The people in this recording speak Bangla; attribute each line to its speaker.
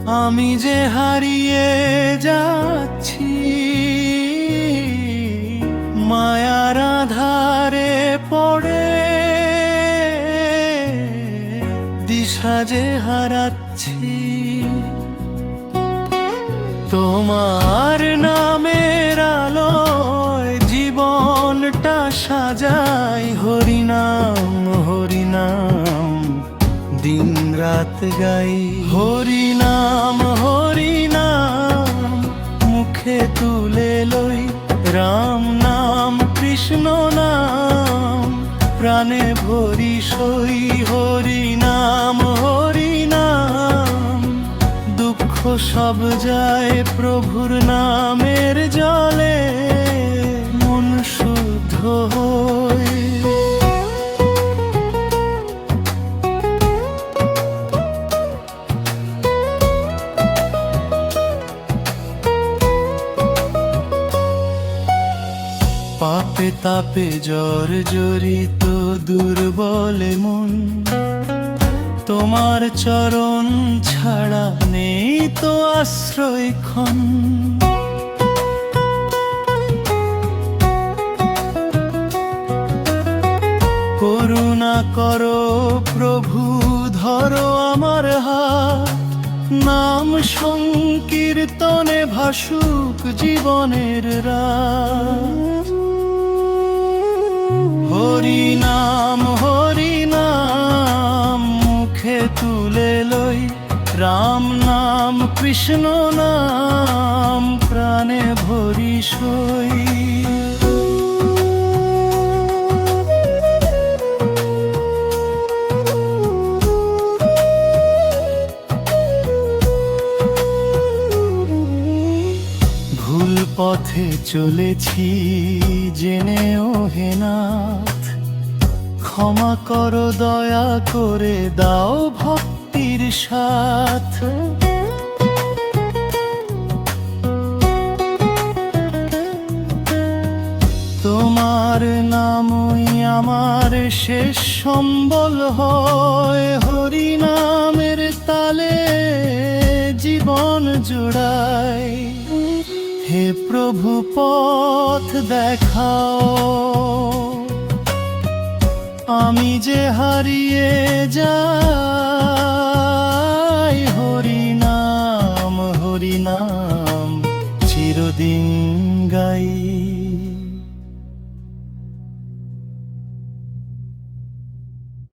Speaker 1: আমি যে হারিয়ে যাচ্ছি মায়ার আধারে পড়ে, দিশা যে হারাচ্ছি। তোমার নামের আলোয় জীবনটা সাজাই, হরিনাম হরিনাম দিন রাত গাই। হরিনাম হরিনাম মুখে তুলে লই, রাম নাম কৃষ্ণ নাম প্রাণে ভরি সই। হরিনাম হরিনাম দুঃখ সব যায় প্রভুর নামের জলে, মন শুদ্ধ হই। পাপে তাপে জর্জরিত দুর্বল মন, তোমার চরণ ছাড়া নেই তো আশ্রয়ক্ষণ। করুণা করো প্রভু, ধরো আমার হাত, নাম সংকীর্তনে ভাসুক জীবনের রাত। হরিনাম হরিনাম মুখে তুলে লই, রাম নাম কৃষ্ণ নাম প্রাণে ভরি সই। ভুল পথে চলেছি জেনেও হে নাথ, ক্ষমা করো দয়া করে দাও ভক্তির সাথ। তোমার নামই আমার শেষ সম্বল হয়, হরি নামের তালে জীবন জুড়াই। হে প্রভু পথ দেখাও, আমি যে হারিয়ে যাই। হরিনাম হরিনাম চিরদিন গাই।